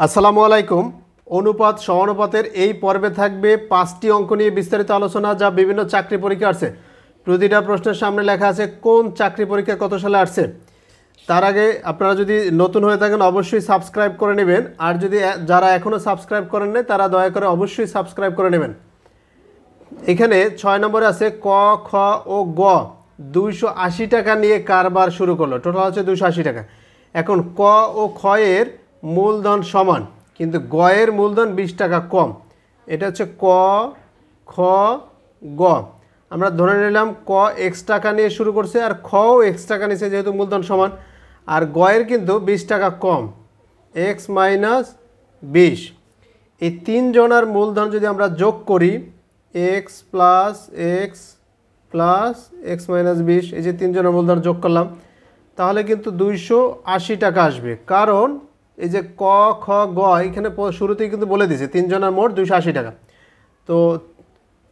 আসসালামু আলাইকুম। অনুপাত সমানুপাতের এই পর্বে থাকবে 5টি অঙ্ক নিয়ে বিস্তারিত আলোচনা, যা বিভিন্ন চাকরি পরীক্ষা আসছে। প্রতিটা প্রশ্নের সামনে লেখা আছে কোন চাকরি পরীক্ষা কত সালে আসছে। তার আগে আপনারা যদি নতুন হয়ে থাকেন অবশ্যই সাবস্ক্রাইব করে নেবেন, আর যদি যারা এখনও সাবস্ক্রাইব করেন নাই তারা দয়া করে অবশ্যই সাবস্ক্রাইব করে নেবেন। এখানে 6 নম্বরে আছে ক, খ ও গ 280 টাকা নিয়ে কারবার শুরু করলো। টোটাল হচ্ছে 280 টাকা। এখন ক ও খ এর মূলধন সমান, কিন্তু গ এর মূলধন 20 টাকা কম। এটা হচ্ছে ক, খ, গ। আমরা ধরে নিলাম ক এক্স টাকা নিয়ে শুরু করছে আর খও এক্স টাকা নিয়েছে, যেহেতু মূলধন সমান। আর গ এর কিন্তু 20 টাকা কম, এক্স মাইনাস 20। এই তিনজনের মূলধন যদি আমরা যোগ করি, x plus x plus x minus 20, এই যে তিনজনের মূলধন যোগ করলাম, তাহলে কিন্তু 280 টাকা আসবে। কারণ এই যে ক, খ, গ এখানে শুরুতেই কিন্তু বলে দিয়েছে তিনজনের মোট 280 টাকা। তো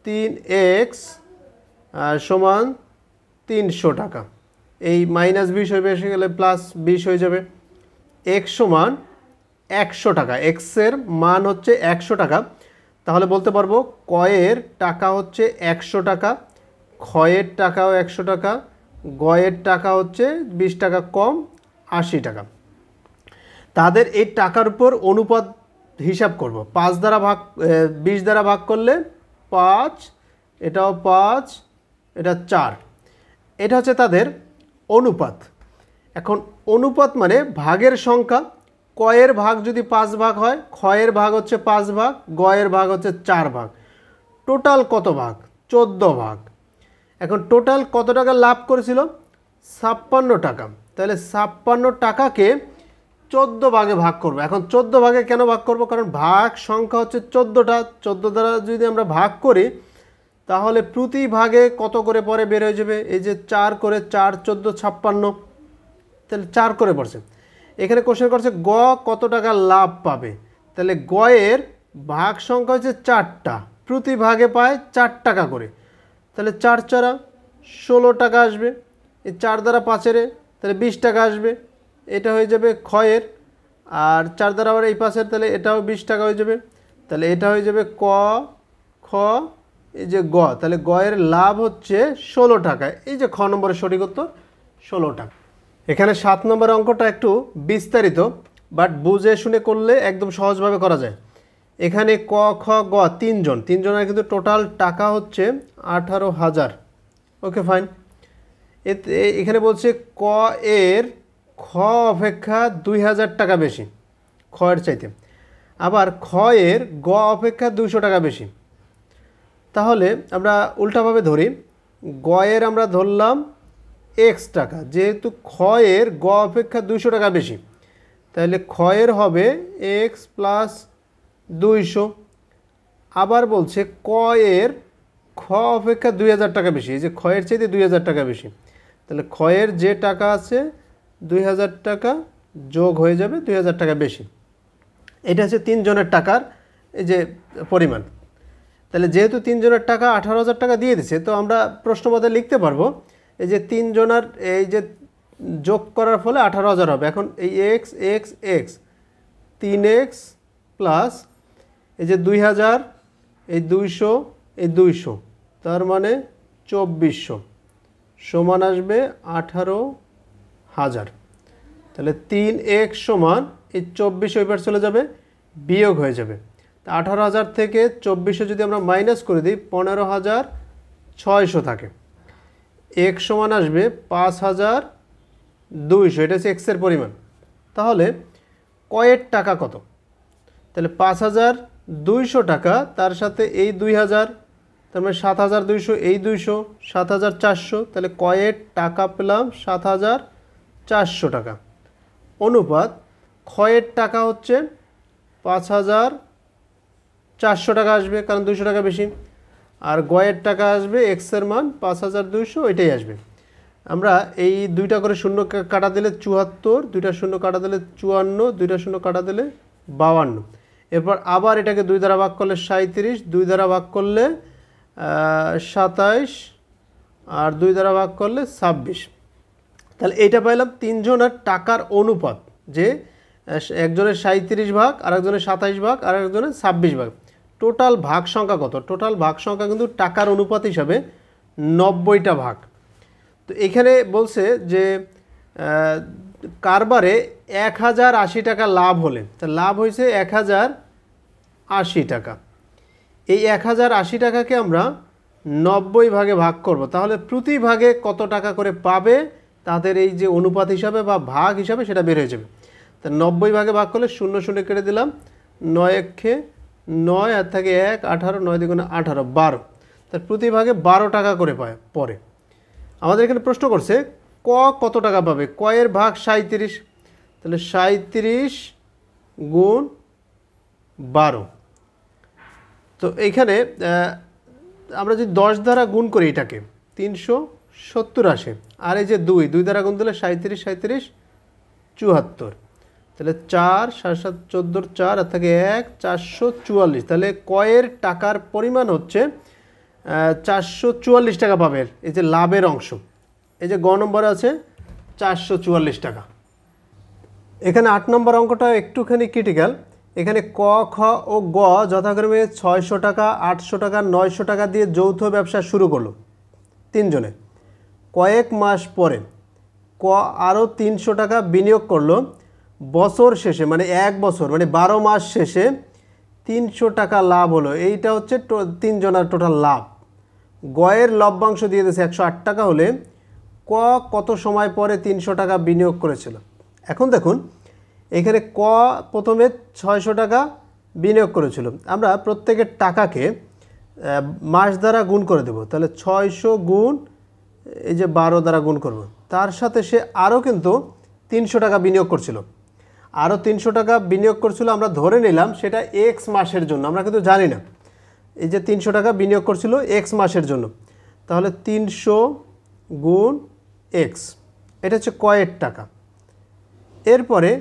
3x সমান 300 টাকা। এই মাইনাস 20 হয়ে এসে গেলে প্লাস 20 হয়ে যাবে। এক্স সমান 100 টাকা, এক্সের মান হচ্ছে 100 টাকা। তাহলে বলতে পারবো কয়ের টাকা হচ্ছে 100 টাকা, ক্ষয়ের টাকাও 100 টাকা, গয়ের টাকা হচ্ছে 20 টাকা কম 80 টাকা। তাদের এই টাকার উপর অনুপাত হিসাব করব। 5 দ্বারা ভাগ 20 দ্বারা ভাগ করলে 5, এটাও 5, এটা 4। এটা হচ্ছে তাদের অনুপাত। এখন অনুপাত মানে ভাগের সংখ্যা। কয়ের ভাগ যদি 5 ভাগ হয়, ক্ষয়ের ভাগ হচ্ছে 5 ভাগ, গয়ের ভাগ হচ্ছে 4 ভাগ। টোটাল কত ভাগ? 14 ভাগ। এখন টোটাল কত টাকা লাভ করেছিল? 56 টাকা। তাহলে 56 টাকাকে 14 ভাগে ভাগ করব। এখন 14 ভাগে কেন ভাগ করব? কারণ ভাগ সংখ্যা হচ্ছে 14টা। 14 দ্বারা যদি আমরা ভাগ করি তাহলে প্রতি ভাগে কত করে পরে বের হয়ে যাবে। এই যে 4 করে 4, 14, 56, তাহলে 4 করে পড়ছে। এখানে কোশ্চেন করছে গ কত টাকা লাভ পাবে। তাহলে গ এর ভাগ সংখ্যা হচ্ছে 4টা, প্রতি ভাগে পায় 4 টাকা করে। তাহলে 4 4 16 টাকা আসবে। এই 4 দ্বারা 5-এর তাহলে 20 টাকা আসবে। এটা হয়ে যাবে ক্ষয়ের। আর 4 দ্বারা আবার এই 5-এর, তাহলে এটাও 20 টাকা হয়ে যাবে। তাহলে এটা হয়ে যাবে ক, খ, এই যে গ। তাহলে গ এর লাভ হচ্ছে 16 টাকা। এই যে খ নম্বরের সঠিক উত্তর 16 টাকা। এখানে 7 নম্বর অঙ্কটা একটু বিস্তারিত, বাট বুঝে শুনে করলে একদম সহজভাবে করা যায়। এখানে ক, খ, গ তিনজনের কিন্তু টোটাল টাকা হচ্ছে 18,000। Okay fine. এখানে বলছে ক এর খ অপেক্ষা 2,000 টাকা বেশি, খ এর চাইতে। আবার খ এর গ অপেক্ষা 200 টাকা বেশি। তাহলে আমরা উল্টাভাবে ধরি। গ এর আমরা ধরলাম এক্স টাকা, যেহেতু খ এর গ অপেক্ষা 200 টাকা বেশি, তাহলে খ এর হবে এক্স প্লাস 200। আবার বলছে ক এর খ অপেক্ষা 2,000 টাকা বেশি, এই যে খ এর চাইতে 2,000 টাকা বেশি। তাহলে খ এর যে টাকা আছে 2,000 টাকা যোগ হয়ে যাবে 2,000 টাকা বেশি। এটা হচ্ছে তিনজনের টাকার এই যে পরিমাণ। তাহলে যেহেতু তিনজনের টাকা 18,000 টাকা দিয়ে দিছে, তো আমরা প্রশ্নপত্রে লিখতে পারবো এই যে তিনজনের এই যে যোগ করার ফলে 18,000 হবে। এখন এই x x x 3x plus এই যে 2,000, এই 200, এই 200, তার মানে 2400 সমান আসবে 18,000। তাহলে 3x সমান এই 2400 এবার চলে যাবে, বিয়োগ হয়ে যাবে। তা 18,000 থেকে 2400 যদি আমরা মাইনাস করে দিই 15,600 থাকে। x সমান আসবে 5,200। এটা হচ্ছে এক্সের পরিমাণ। তাহলে কয়ের টাকা কত? তাহলে 5,200 টাকা, তার সাথে এই 2,000, তার মানে 7,200, এই 200, 7,400। তাহলে কয়ের টাকা পেলাম 7,400 টাকা। অনুপাত ক্ষয়ের টাকা হচ্ছে 5,400 টাকা আসবে, কারণ 200 টাকা বেশি। আর গয়ের টাকা আসবে এক্সের মান 5,200, এটাই আসবে। আমরা এই দুইটা করে শূন্য কাটা দিলে 74, দুইটা শূন্য কাটা দিলে 54, দুইটা শূন্য কাটা দিলে 52। এরপর আবার এটাকে 2 দ্বারা ভাগ করলে 37, 2 দ্বারা ভাগ করলে 27, আর 2 দ্বারা ভাগ করলে 26। তাহলে এইটা পাইলাম তিনজনের টাকার অনুপাত, যে একজনের 37 ভাগ, আরেকজনের 27 ভাগ, আর একজনের 26 ভাগ। টোটাল ভাগ সংখ্যা কত? টোটাল ভাগ সংখ্যা কিন্তু টাকার অনুপাত হিসাবে 90টা ভাগ। তো এখানে বলছে যে কারবারে 1080 টাকা লাভ হলে, তা লাভ হয়েছে 1080 টাকা। এই 1080 টাকাকে আমরা 90 ভাগে ভাগ করব, তাহলে প্রতি ভাগে কত টাকা করে পাবে তাদের এই যে অনুপাত হিসাবে বা ভাগ হিসাবে সেটা বের হয়ে যাবে। তা 90 ভাগে ভাগ করলে 0 0 কেটে দিলাম, 9 একে 9 আর থাকে 1, 18, 9 দুগুণে 18, 12। তার প্রতি ভাগে 12 টাকা করে পায় পরে। আমাদের এখানে প্রশ্ন করছে ক কত টাকা পাবে? ক এর ভাগ 37, তাহলে 37 গুণ 12। তো এইখানে আমরা যদি 10 দ্বারা গুণ করি এটাকে 370 আসে, আর এই যে 2 দ্বারা গুণ দিলে 37 37 74, তাহলে 4 7 7 14 4 আর থাকে 1 444। তাহলে কয়ের টাকার পরিমাণ হচ্ছে 444 টাকা পাবে, এই যে লাভের অংশ। এই যে গ নম্বরে আছে 444 টাকা। এখানে 8 নম্বর অঙ্কটা একটুখানি ক্রিটিক্যাল। এখানে ক, খ ও গ যথাক্রমে 600 টাকা, 800 টাকা, 900 টাকা দিয়ে যৌথ ব্যবসা শুরু করলো তিনজনে। কয়েক মাস পরে ক আরও 300 টাকা বিনিয়োগ করলো। বছর শেষে মানে 1 বছর মানে 12 মাস শেষে 300 টাকা লাভ হলো। এইটা হচ্ছে তিনজনের টোটাল লাভ। গয়ের লভ্যাংশ দিয়ে দিয়েছে 108 টাকা হলে ক কত সময় পরে 300 টাকা বিনিয়োগ করেছিল। এখন দেখুন এখানে ক প্রথমে 600 টাকা বিনিয়োগ করেছিল। আমরা প্রত্যেকের টাকাকে মাস দ্বারা গুণ করে দেব, তাহলে 600 গুণ এই যে 12 দ্বারা গুণ করব। তার সাথে সে আরও কিন্তু 300 টাকা বিনিয়োগ করছিল, আরও 300 টাকা বিনিয়োগ করছিল। আমরা ধরে নিলাম সেটা এক্স মাসের জন্য, আমরা কিন্তু জানি না। এই যে 300 টাকা বিনিয়োগ করছিল এক্স মাসের জন্য, তাহলে 300 গুণ এক্স, এটা হচ্ছে কয়ের টাকা। এরপরে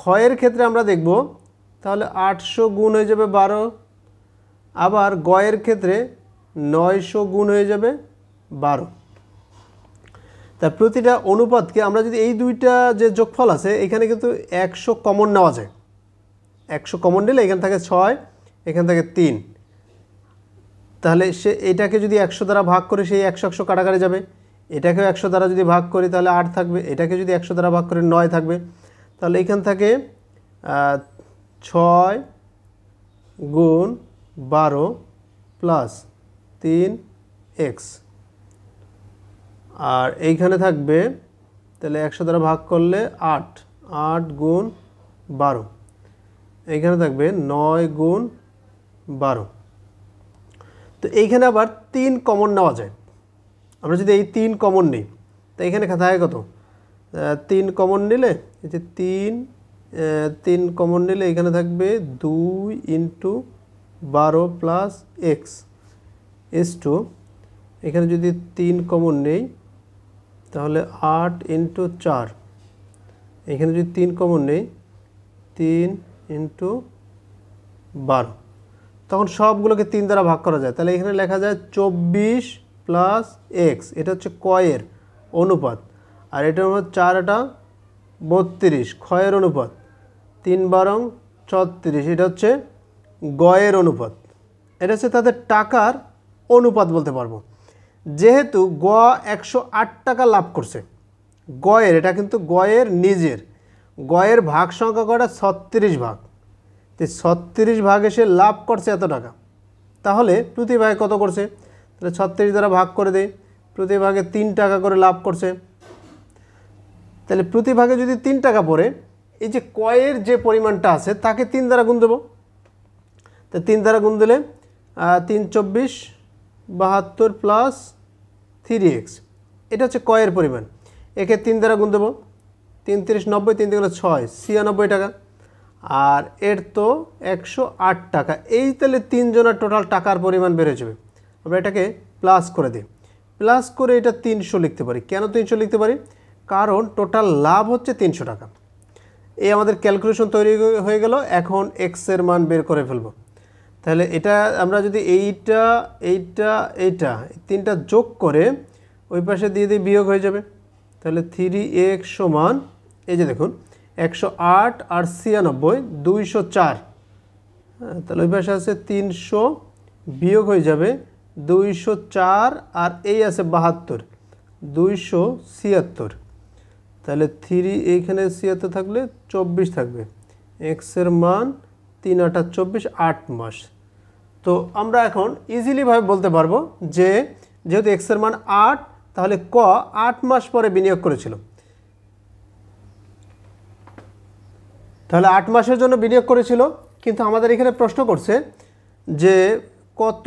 ক্ষয়ের ক্ষেত্রে আমরা দেখব, তাহলে 800 গুণ হয়ে যাবে 12, আবার গয়ের ক্ষেত্রে 900 গুণ হয়ে যাবে 12। তা প্রতিটা অনুপাতকে আমরা যদি এই দুইটা যে যোগফল আছে এখানে কিন্তু 100 কমন নেওয়া যায়। 100 কমন নিলে এখান থেকে 6, এখান থেকে 3, তাহলে সে এটাকে যদি 100 দ্বারা ভাগ করে সেই 100 100 কাটাকাটি যাবে। এটাকেও 100 দ্বারা যদি ভাগ করি তাহলে 8 থাকবে, এটাকে যদি 100 দ্বারা ভাগ করে 9 থাকবে। তাহলে এখান থেকে 6 গুণ 12 প্লাস 3x, আর এইখানে থাকবে তাহলে 100 দ্বারা ভাগ করলে 8, 8 গুণ 12, এইখানে থাকবে 9 গুণ 12। তো এইখানে আবার 3 কমন নেওয়া যায়। আমরা যদি এই 3 কমন নিই তো এখানে থাকে কত? 3 কমন নিলে এই যে 3 কমন নিলে এখানে থাকবে 2 into 12 plus x s two, এখানে যদি 3 কমন নেই তাহলে 8 ইন্টু 4, এখানে যদি 3 কমন নেই 3 ইন্টু 12, তখন সবগুলোকে 3 দ্বারা ভাগ করা যায়। তাহলে এখানে লেখা যায় 24 প্লাস এক্স, এটা হচ্ছে কয়ের অনুপাত। আর এটা হলো 4 এটা 32 ক্ষয়ের অনুপাত, 3 12 36, এটা হচ্ছে গয়ের অনুপাত। এটা হচ্ছে তাদের টাকার অনুপাত বলতে পারবো। যেহেতু গ 108 টাকা লাভ করছে গয়ের, এটা কিন্তু গয়ের নিজের, গয়ের ভাগ সংখ্যা কটা 36 ভাগ, তো 36 ভাগে সে লাভ করছে এত টাকা। তাহলে প্রতি ভাগে কত করছে? তাহলে 36 দ্বারা ভাগ করে দেয়, প্রতি ভাগে 3 টাকা করে লাভ করছে। তাহলে প্রতি ভাগে যদি 3 টাকা পড়ে, এই যে কয়ের যে পরিমাণটা আছে তাকে 3 দ্বারা গুণ দেবো। তো 3 দ্বারা গুণ দিলে 3 24 72 প্লাস 3x, এটা হচ্ছে কয়ের পরিমাণ। একে 3 দ্বারা গুণ দেবো, 3 30 90, 3 দিয়ে 6 96 টাকা, আর এর তো 108 টাকা। এই তাহলে তিনজনের টোটাল টাকার পরিমাণ বেড়ে যাবে। আমরা এটাকে প্লাস করে দিই, প্লাস করে এটা 300 লিখতে পারি। কেন 300 লিখতে পারি? কারণ টোটাল লাভ হচ্ছে 300 টাকা। এই আমাদের ক্যালকুলেশন তৈরি হয়ে গেল। এখন এক্সের মান বের করে ফেলবো। তাহলে এটা আমরা যদি এইটা এইটা এইটা তিনটা যোগ করে ওই পাশে দিয়ে দিয়ে বিয়োগ হয়ে যাবে। তাহলে 3x সমান, এই যে দেখুন 108 আর 96 204, হ্যাঁ, তাহলে ওই পাশে আছে 300 বিয়োগ হয়ে যাবে 204 আর এই আছে 72 276, তাহলে 3 এইখানে 76 থাকলে 24 থাকবে, এক্সের মান 3 8 24 8 মাস। তো আমরা এখন ইজিলিভাবে বলতে পারবো যে যেহেতু এক্সের মান 8 তাহলে ক 8 মাস পরে বিনিয়োগ করেছিল, তাহলে 8 মাসের জন্য বিনিয়োগ করেছিল। কিন্তু আমাদের এখানে প্রশ্ন করছে যে কত,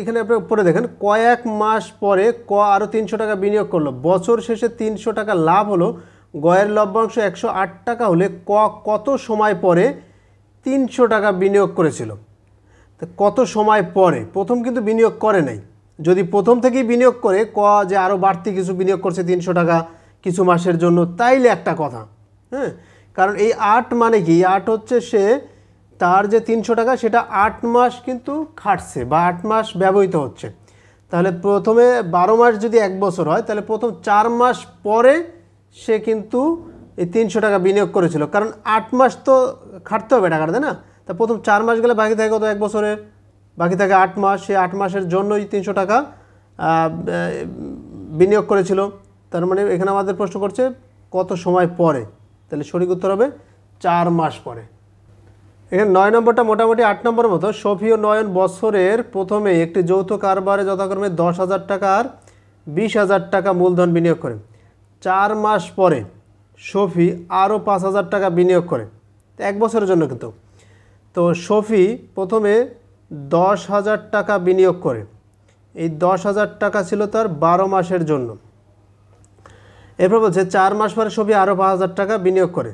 এখানে আপনারা পরে দেখেন কয়েক মাস পরে ক আরও 300 টাকা বিনিয়োগ করলো, বছর শেষে 300 টাকা লাভ হলো, গয়ের লভ্যাংশ 108 টাকা হলে ক কত সময় পরে 300 টাকা বিনিয়োগ করেছিল। তো কত সময় পরে, প্রথম কিন্তু বিনিয়োগ করে নাই, যদি প্রথম থেকেই বিনিয়োগ করে ক যে আরও বাড়তি কিছু বিনিয়োগ করছে 300 টাকা কিছু মাসের জন্য, তাইলে একটা কথা, হ্যাঁ, কারণ এই 8 মানে কি, 8 হচ্ছে সে তার যে 300 টাকা সেটা 8 মাস কিন্তু খাটছে বা 8 মাস ব্যবহৃত হচ্ছে, তাহলে প্রথমে 12 মাস যদি 1 বছর হয় তাহলে প্রথম 4 মাস পরে সে কিন্তু এই 300 টাকা বিনিয়োগ করেছিল, কারণ 8 মাস তো খাটতে হবে টাকাটা, তাই না? তা প্রথম 4 মাস গেলে বাকি থাকে কত, 1 বছরের বাকি থাকে 8 মাস, সে 8 মাসের জন্যই 300 টাকা বিনিয়োগ করেছিল। তার মানে এখানে আমাদের প্রশ্ন করছে কত সময় পরে, তাহলে সঠিক উত্তর হবে 4 মাস পরে। এখানে 9 নম্বরটা মোটামুটি 8 নম্বর মতো। শফি ও নয়ন বছরের প্রথমে একটি যৌথ কারবারে যথাক্রমে 10,000 টাকা আর 20,000 টাকা মূলধন বিনিয়োগ করে, 4 মাস পরে শফি আরও 5,000 টাকা বিনিয়োগ করে, 1 বছরের জন্য কিন্তু। তো শফি প্রথমে 10,000 টাকা বিনিয়োগ করে, এই 10,000 টাকা ছিল তার 12 মাসের জন্য। এরপর বলছে 4 মাস পরে শফি আরও 5,000 টাকা বিনিয়োগ করে,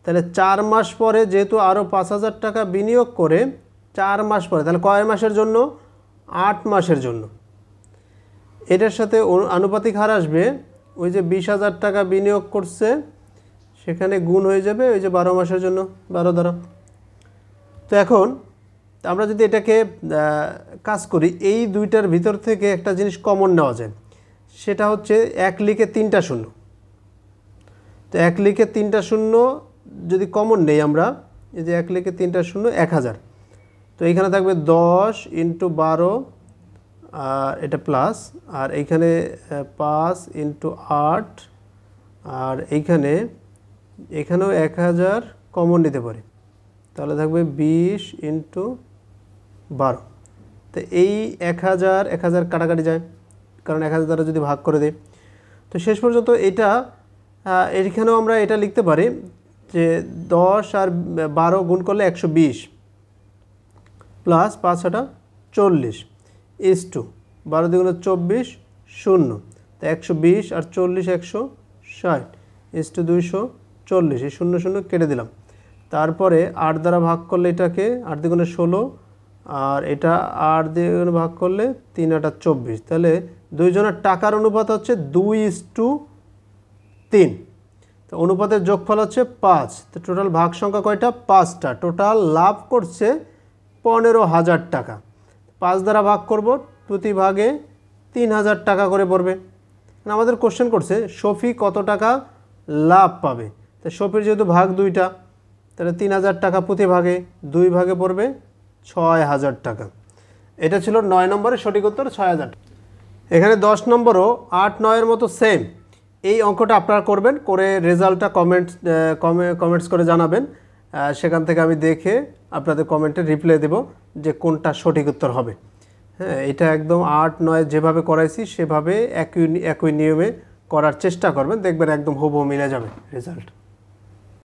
তাহলে 4 মাস পরে যেহেতু আরও 5,000 টাকা বিনিয়োগ করে 4 মাস পরে, তাহলে কয় মাসের জন্য, 8 মাসের জন্য। এটার সাথে আনুপাতিক হার আসবে, ওই যে 20,000 টাকা বিনিয়োগ করছে সেখানে গুণ হয়ে যাবে ওই যে 12 মাসের জন্য 12 দ্বারা। তো এখন আমরা যদি এটাকে কাজ করি, এই দুইটার ভিতর থেকে একটা জিনিস কমন নেওয়া যায়, সেটা হচ্ছে 1 লিখে 3টা শূন্য। তো 1 লিখে 3টা শূন্য যদি কমন নেই আমরা, এই যে 1 লিখে 3টা শূন্য 1000, তো এইখানে থাকবে 10 × 12 আর এটা প্লাস, আর এইখানে 5 × 8, আর এখানেও 1000 কমন নিতে পারি, তাহলে থাকবে 20 × 12। তো এই 1000 কাটাকাটি যায়, কারণ 1000 দ্বারা যদি ভাগ করে দেয়। তো শেষ পর্যন্ত এটা এখানেও আমরা এটা লিখতে পারি যে 10 আর 12 গুণ করলে 120 প্লাস 5 × 40 = 12 × 24 0, তো 120 আর 40 160 = 240, এই 0 0 কেটে দিলাম। তারপরে 8 দ্বারা ভাগ করলে এটাকে 8 দ্বিগুণে 16, আর এটা 8 দ্বিগুণে ভাগ করলে 3 8 24, তাহলে দুইজনের টাকার অনুপাত হচ্ছে 2:3। তো অনুপাতের যোগফল হচ্ছে 5। তো টোটাল ভাগ সংখ্যা কয়টা, 5টা। টোটাল লাভ করছে 15,000 টাকা। 5 দ্বারা ভাগ করব, প্রতি ভাগে 3,000 টাকা করে পড়বে। আমাদের কোশ্চেন করছে শফি কত টাকা লাভ পাবে, তো শফির যেহেতু ভাগ 2টা, তাহলে 3,000 টাকা প্রতি ভাগে, 2 ভাগে পড়বে 6,000 টাকা। এটা ছিল 9 নম্বরের সঠিক উত্তর 6,000। এখানে 10 নম্বরও 8 9-এর মতো সেম। এই অঙ্কটা আপনারা করবেন, করে রেজাল্টটা কমেন্টস করে জানাবেন, সেখান থেকে আমি দেখে আপনাদের কমেন্টে রিপ্লাই দেব যে কোনটা সঠিক উত্তর হবে। হ্যাঁ, এটা একদম 8 9 যেভাবে করাইছি সেভাবে একই নিয়মে করার চেষ্টা করবেন, দেখবেন একদম হুবহু মিলে যাবে রেজাল্ট।